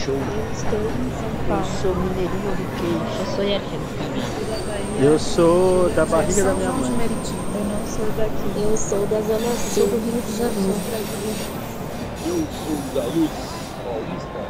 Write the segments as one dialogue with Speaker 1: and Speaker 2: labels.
Speaker 1: show.
Speaker 2: Eu estou em São
Speaker 1: Eu
Speaker 2: Paulo.
Speaker 1: sou mineirinho do queijo.
Speaker 3: Eu sou Yarkina.
Speaker 4: Eu sou da barriga da minha mãe.
Speaker 2: Eu não sou daqui.
Speaker 3: Eu sou da Zona Sul do Rio de Janeiro.
Speaker 5: Eu sou gaúcho paulista.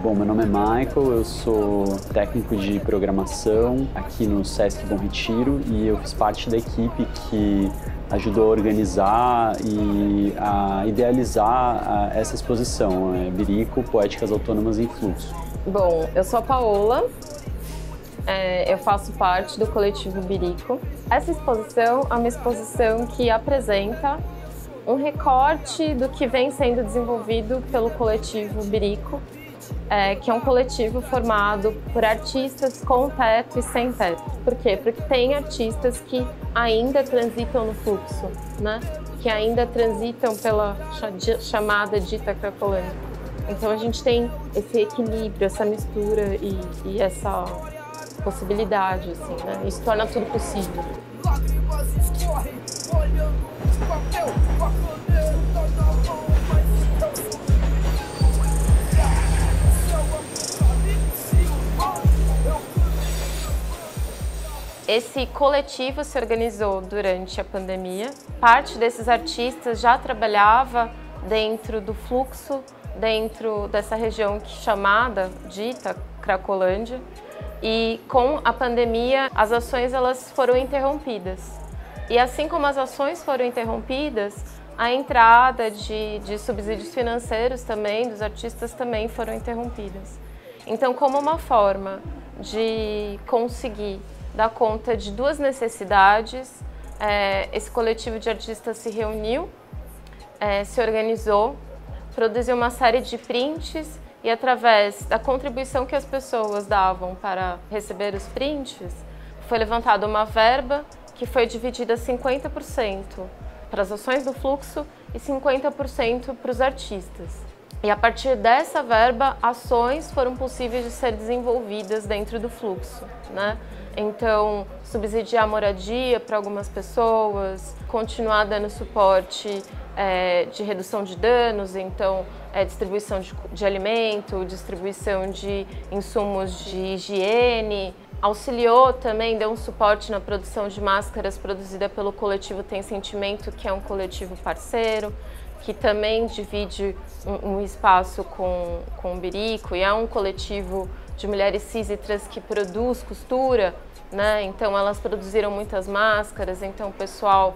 Speaker 4: Bom, meu nome é Michael, eu sou técnico de programação aqui no Sesc Bom Retiro e eu fiz parte da equipe que ajudou a organizar e a idealizar essa exposição, Birico, Poéticas Autônomas em Fluxo.
Speaker 6: Bom, eu sou a Paola, eu faço parte do coletivo Birico. Essa exposição é uma exposição que apresenta um recorte do que vem sendo desenvolvido pelo coletivo Birico, que é um coletivo formado por artistas com teto e sem teto. Por quê? Porque tem artistas que ainda transitam no fluxo, né? Que ainda transitam pela chamada dita Cracolândia. Então a gente tem esse equilíbrio, essa mistura e essa possibilidade, assim, né? Isso torna tudo possível. Esse coletivo se organizou durante a pandemia. Parte desses artistas já trabalhava dentro do fluxo, dentro dessa região chamada, dita, Cracolândia. E com a pandemia, as ações elas foram interrompidas. E assim como as ações foram interrompidas, a entrada de subsídios financeiros também, dos artistas também foram interrompidas. Então, como uma forma de conseguir dar conta de duas necessidades, esse coletivo de artistas se reuniu, se organizou, produziu uma série de prints e através da contribuição que as pessoas davam para receber os prints, foi levantada uma verba que foi dividida 50% para as ações do fluxo e 50% para os artistas. E a partir dessa verba, ações foram possíveis de ser desenvolvidas dentro do fluxo, né? Então, subsidiar a moradia para algumas pessoas, continuar dando suporte de redução de danos, então distribuição de alimento, distribuição de insumos de higiene. Auxiliou também, deu um suporte na produção de máscaras produzida pelo coletivo Tem Sentimento, que é um coletivo parceiro, que também divide um espaço com o Birico e é um coletivo de mulheres cis e trans que produz costura, né? Então elas produziram muitas máscaras, então o pessoal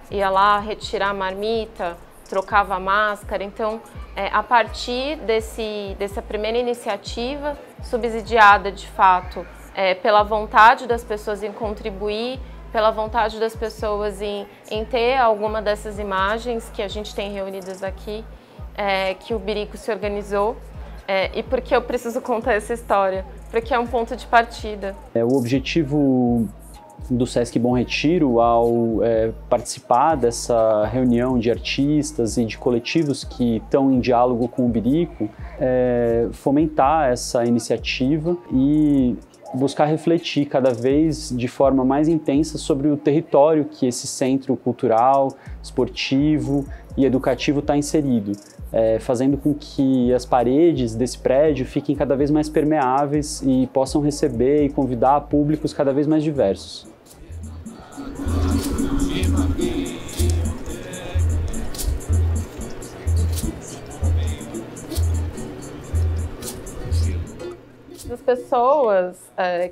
Speaker 6: ia lá retirar a marmita, trocava a máscara. Então, a partir dessa primeira iniciativa, subsidiada de fato pela vontade das pessoas em contribuir, pela vontade das pessoas em ter alguma dessas imagens que a gente tem reunidas aqui, que o Birico se organizou. E por que eu preciso contar essa história? Porque é um ponto de partida.
Speaker 4: O objetivo do Sesc Bom Retiro, ao participar dessa reunião de artistas e de coletivos que estão em diálogo com o Birico, fomentar essa iniciativa e buscar refletir cada vez de forma mais intensa sobre o território que esse centro cultural, esportivo e educativo está inserido, fazendo com que as paredes desse prédio fiquem cada vez mais permeáveis e possam receber e convidar públicos cada vez mais diversos.
Speaker 6: As pessoas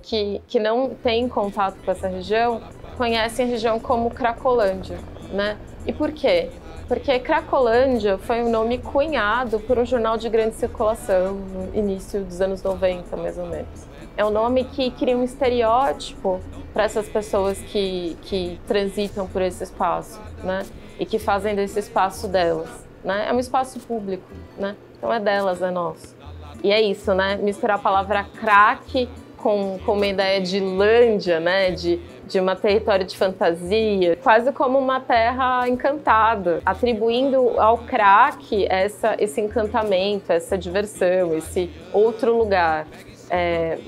Speaker 6: que não têm contato com essa região conhecem a região como Cracolândia, né? E por quê? Porque Cracolândia foi um nome cunhado por um jornal de grande circulação no início dos anos 90, mais ou menos. É um nome que cria um estereótipo para essas pessoas que transitam por esse espaço, né? E que fazem desse espaço delas, né? É um espaço público, né? Então é delas, é nosso. E é isso, né? Misturar a palavra crack com uma ideia de lândia, né? De um território de fantasia, quase como uma terra encantada, atribuindo ao crack esse encantamento, essa diversão, esse outro lugar.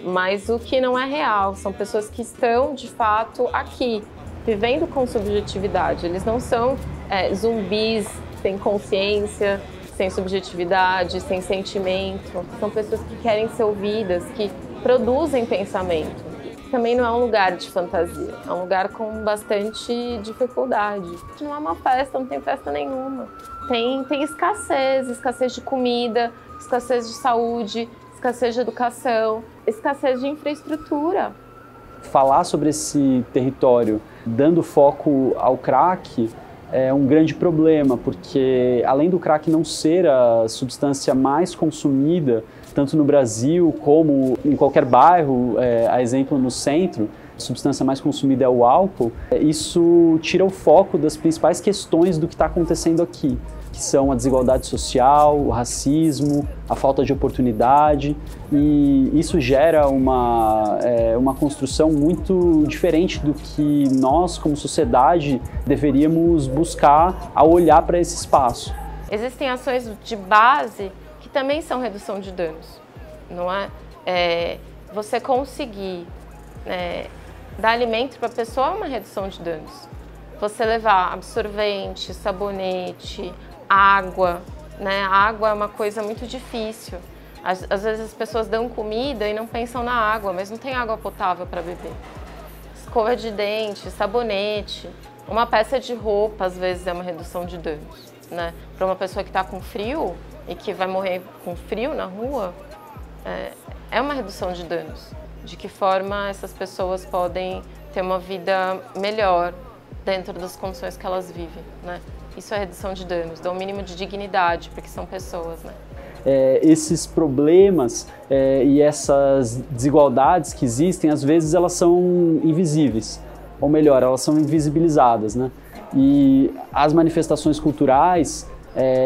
Speaker 6: Mas o que não é real, são pessoas que estão, de fato, aqui, vivendo com subjetividade. Eles não são zumbis sem consciência, sem subjetividade, sem sentimento. São pessoas que querem ser ouvidas, que produzem pensamento. Também não é um lugar de fantasia, é um lugar com bastante dificuldade. Não é uma festa, não tem festa nenhuma. Tem escassez de comida, escassez de saúde, escassez de educação, escassez de infraestrutura.
Speaker 4: Falar sobre esse território dando foco ao crack é um grande problema, porque além do crack não ser a substância mais consumida, tanto no Brasil como em qualquer bairro, a exemplo no centro, a substância mais consumida é o álcool, isso tira o foco das principais questões do que está acontecendo aqui, que são a desigualdade social, o racismo, a falta de oportunidade, e isso gera uma construção muito diferente do que nós, como sociedade, deveríamos buscar ao olhar para esse espaço.
Speaker 6: Existem ações de base que também são redução de danos, não é? Você conseguir dar alimento para a pessoa é uma redução de danos. Você levar absorvente, sabonete, água, né? A água é uma coisa muito difícil. Às vezes as pessoas dão comida e não pensam na água, mas não tem água potável para beber. Escova de dente, sabonete, uma peça de roupa às vezes é uma redução de danos, né? Para uma pessoa que está com frio e que vai morrer com frio na rua, é uma redução de danos. De que forma essas pessoas podem ter uma vida melhor dentro das condições que elas vivem, né? Isso é redução de danos, dá um mínimo de dignidade, porque são pessoas, né?
Speaker 4: Esses problemas e essas desigualdades que existem, às vezes elas são invisíveis, ou melhor, elas são invisibilizadas, né? E as manifestações culturais,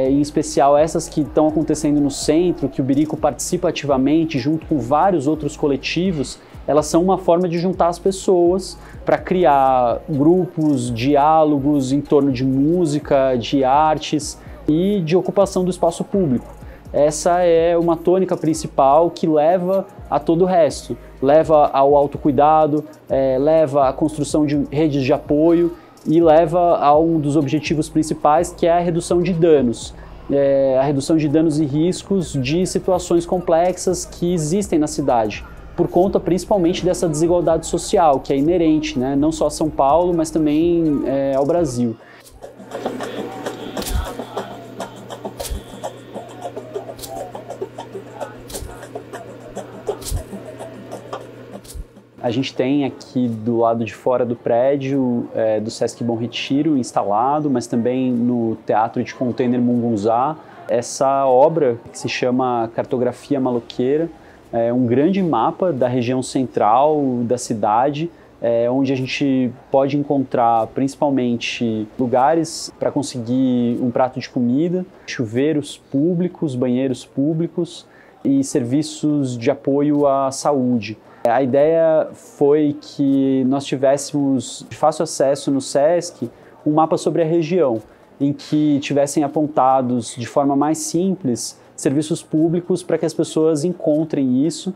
Speaker 4: em especial essas que estão acontecendo no centro, que o Birico participa ativamente junto com vários outros coletivos, elas são uma forma de juntar as pessoas para criar grupos, diálogos em torno de música, de artes e de ocupação do espaço público. Essa é uma tônica principal que leva a todo o resto. Leva ao autocuidado, leva à construção de redes de apoio e leva a um dos objetivos principais, que é a redução de danos. A redução de danos e riscos de situações complexas que existem na cidade, por conta principalmente dessa desigualdade social, que é inerente, né? Não só a São Paulo, mas também ao Brasil. A gente tem aqui do lado de fora do prédio do Sesc Bom Retiro instalado, mas também no Teatro de Container Mungunzá, essa obra que se chama Cartografia Maloqueira, é um grande mapa da região central da cidade, onde a gente pode encontrar principalmente lugares para conseguir um prato de comida, chuveiros públicos, banheiros públicos e serviços de apoio à saúde. A ideia foi que nós tivéssemos de fácil acesso no Sesc um mapa sobre a região, em que tivessem apontados de forma mais simples serviços públicos para que as pessoas encontrem isso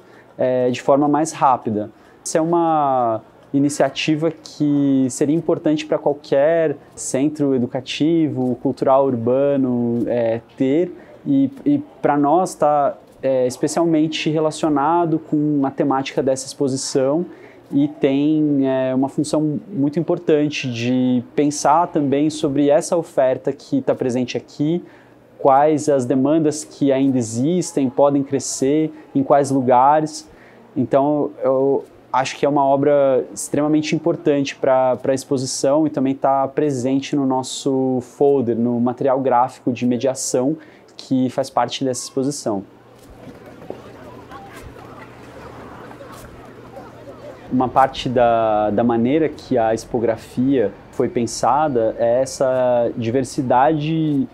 Speaker 4: de forma mais rápida. Essa é uma iniciativa que seria importante para qualquer centro educativo, cultural, urbano ter, e para nós está especialmente relacionado com a temática dessa exposição e tem uma função muito importante de pensar também sobre essa oferta que está presente aqui, quais as demandas que ainda existem, podem crescer, em quais lugares. Então, eu acho que é uma obra extremamente importante para a exposição e também está presente no nosso folder, no material gráfico de mediação que faz parte dessa exposição. Uma parte da maneira que a expografia foi pensada é essa diversidade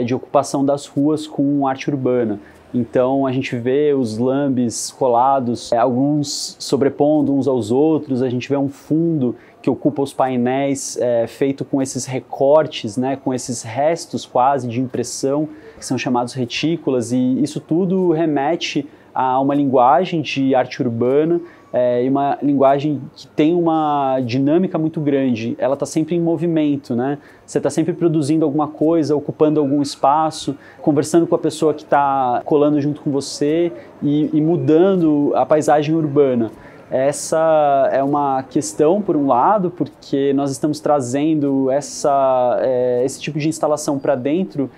Speaker 4: de ocupação das ruas com arte urbana. Então a gente vê os lambes colados, alguns sobrepondo uns aos outros, a gente vê um fundo que ocupa os painéis feito com esses recortes, né, com esses restos quase de impressão, que são chamados retículas, e isso tudo remete a uma linguagem de arte urbana e uma linguagem que tem uma dinâmica muito grande. Ela está sempre em movimento, né? Você está sempre produzindo alguma coisa, ocupando algum espaço, conversando com a pessoa que está colando junto com você e mudando a paisagem urbana. Essa é uma questão, por um lado, porque nós estamos trazendo esse tipo de instalação para dentro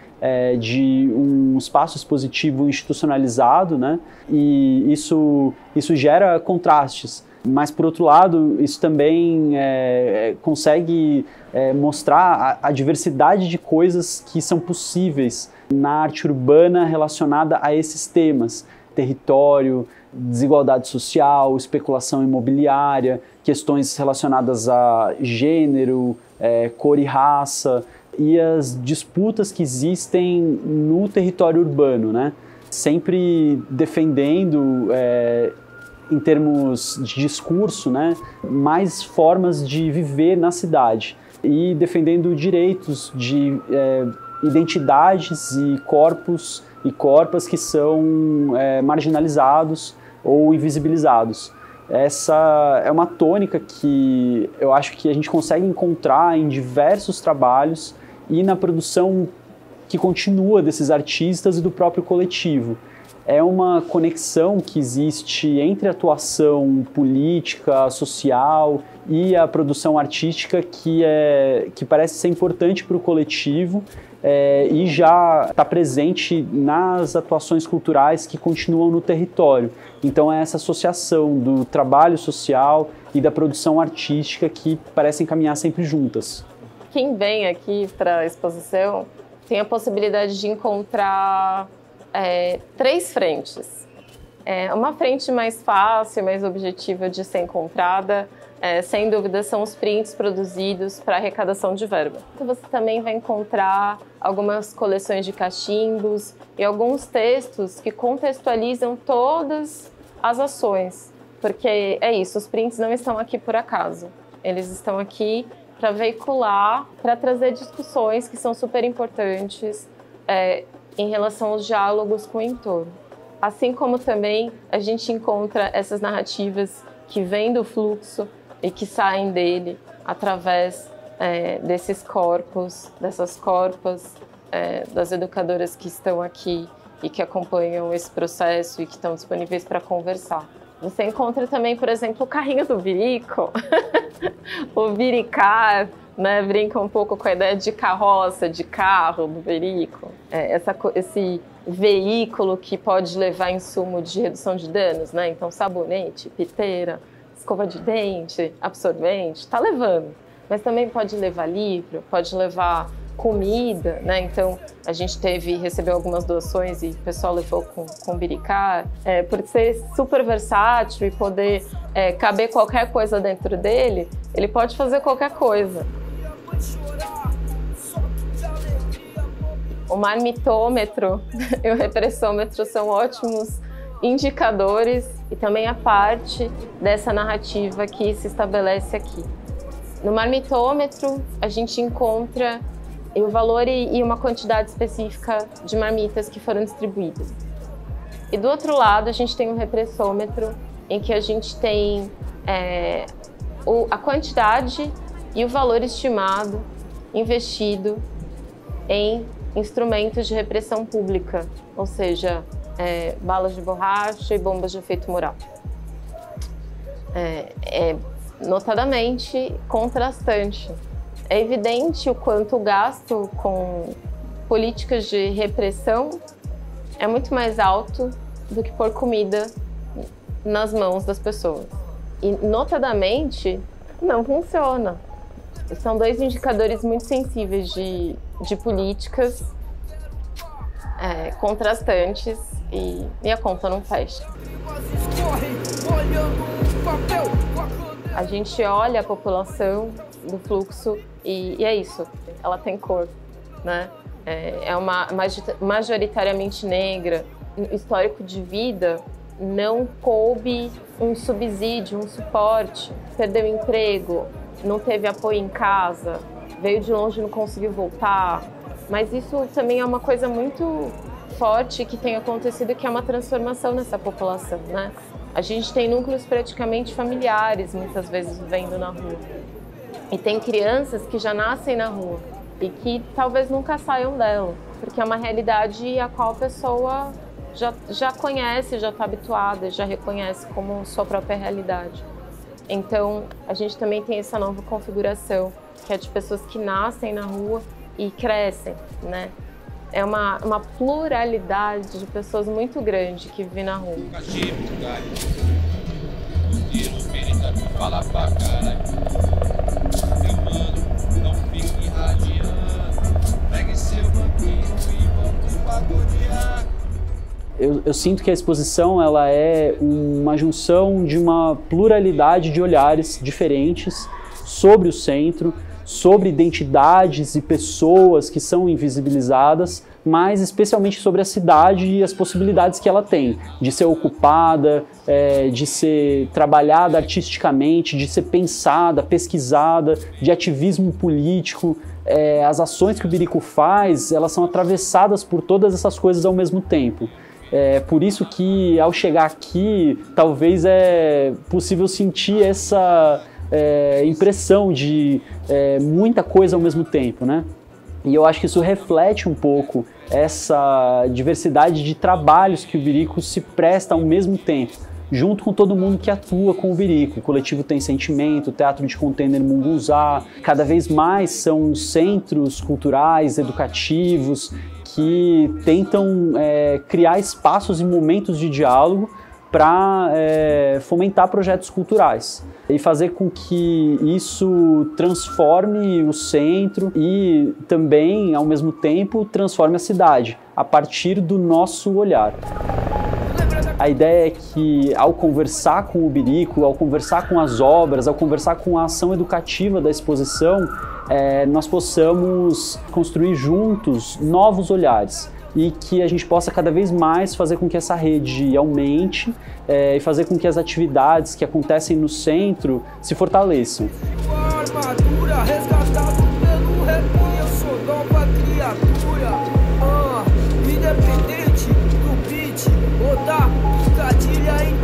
Speaker 4: de um espaço expositivo institucionalizado, né? E isso gera contrastes. Mas, por outro lado, isso também consegue mostrar a diversidade de coisas que são possíveis na arte urbana relacionada a esses temas. Território, desigualdade social, especulação imobiliária, questões relacionadas a gênero, cor e raça, e as disputas que existem no território urbano, né? Sempre defendendo, em termos de discurso, né, mais formas de viver na cidade e defendendo direitos de identidades e corpos e corpas que são marginalizados ou invisibilizados. Essa é uma tônica que eu acho que a gente consegue encontrar em diversos trabalhos e na produção que continua desses artistas e do próprio coletivo. É uma conexão que existe entre a atuação política, social e a produção artística que parece ser importante para o coletivo e já está presente nas atuações culturais que continuam no território. Então é essa associação do trabalho social e da produção artística que parecem caminhar sempre juntas.
Speaker 6: Quem vem aqui para a exposição tem a possibilidade de encontrar 3 frentes. Uma frente mais fácil, mais objetiva de ser encontrada, sem dúvida, são os prints produzidos para arrecadação de verba. Então, você também vai encontrar algumas coleções de cachimbos e alguns textos que contextualizam todas as ações, porque é isso, os prints não estão aqui por acaso, eles estão aqui para veicular, para trazer discussões que são super importantes em relação aos diálogos com o entorno. Assim como também a gente encontra essas narrativas que vêm do fluxo e que saem dele através desses corpos, dessas corpas, das educadoras que estão aqui e que acompanham esse processo e que estão disponíveis para conversar. Você encontra também, por exemplo, o carrinho do Birico, o Biricar, né? Brinca um pouco com a ideia de carroça, de carro do Birico. Esse veículo que pode levar insumo de redução de danos, né? Então, sabonete, piteira, escova de dente, absorvente, está levando. Mas também pode levar livro, pode levar comida, né? Então, a gente recebeu algumas doações e o pessoal levou com Biricar. Por ser super versátil e poder caber qualquer coisa dentro dele, ele pode fazer qualquer coisa. O marmitômetro e o repressômetro são ótimos indicadores e também a parte dessa narrativa que se estabelece aqui. No marmitômetro, a gente encontra o valor e uma quantidade específica de marmitas que foram distribuídas. E do outro lado, a gente tem um repressômetro em que a gente tem a quantidade e o valor estimado investido em instrumentos de repressão pública, ou seja, balas de borracha e bombas de efeito moral. Notadamente contrastante. É evidente o quanto o gasto com políticas de repressão é muito mais alto do que pôr comida nas mãos das pessoas. E, notadamente, não funciona. São 2 indicadores muito sensíveis de políticas contrastantes e a conta não fecha. A gente olha a população do fluxo e é isso, ela tem cor, né? É uma majoritariamente negra. No histórico de vida não coube um subsídio, um suporte, perdeu emprego, não teve apoio em casa, veio de longe e não conseguiu voltar. Mas isso também é uma coisa muito forte que tem acontecido, que é uma transformação nessa população, né? A gente tem núcleos praticamente familiares, muitas vezes, vivendo na rua. E tem crianças que já nascem na rua e que talvez nunca saiam dela, porque é uma realidade a qual a pessoa já conhece, já está habituada, já reconhece como sua própria realidade. Então, a gente também tem essa nova configuração, que é de pessoas que nascem na rua e crescem, né? É uma pluralidade de pessoas muito grande que vivem na rua.
Speaker 4: Eu sinto que a exposição ela é uma junção de uma pluralidade de olhares diferentes sobre o centro, sobre identidades e pessoas que são invisibilizadas, mas especialmente sobre a cidade e as possibilidades que ela tem de ser ocupada, de ser trabalhada artisticamente, de ser pensada, pesquisada, de ativismo político. As ações que o Birico faz, elas são atravessadas por todas essas coisas ao mesmo tempo. Por isso que, ao chegar aqui, talvez é possível sentir essa impressão de muita coisa ao mesmo tempo, né? E eu acho que isso reflete um pouco essa diversidade de trabalhos que o Birico se presta ao mesmo tempo, junto com todo mundo que atua com o Birico. O Coletivo Tem Sentimento, o Teatro de Container Mungunzá, cada vez mais são centros culturais, educativos, que tentam criar espaços e momentos de diálogo para fomentar projetos culturais e fazer com que isso transforme o centro e também, ao mesmo tempo, transforme a cidade, a partir do nosso olhar. A ideia é que, ao conversar com o Birico, ao conversar com as obras, ao conversar com a ação educativa da exposição, nós possamos construir juntos novos olhares e que a gente possa cada vez mais fazer com que essa rede aumente e fazer com que as atividades que acontecem no centro se fortaleçam.
Speaker 1: Armadura, resgatado pelo rebanho, eu sou nova criatura, independente do beat, ou da picadilha.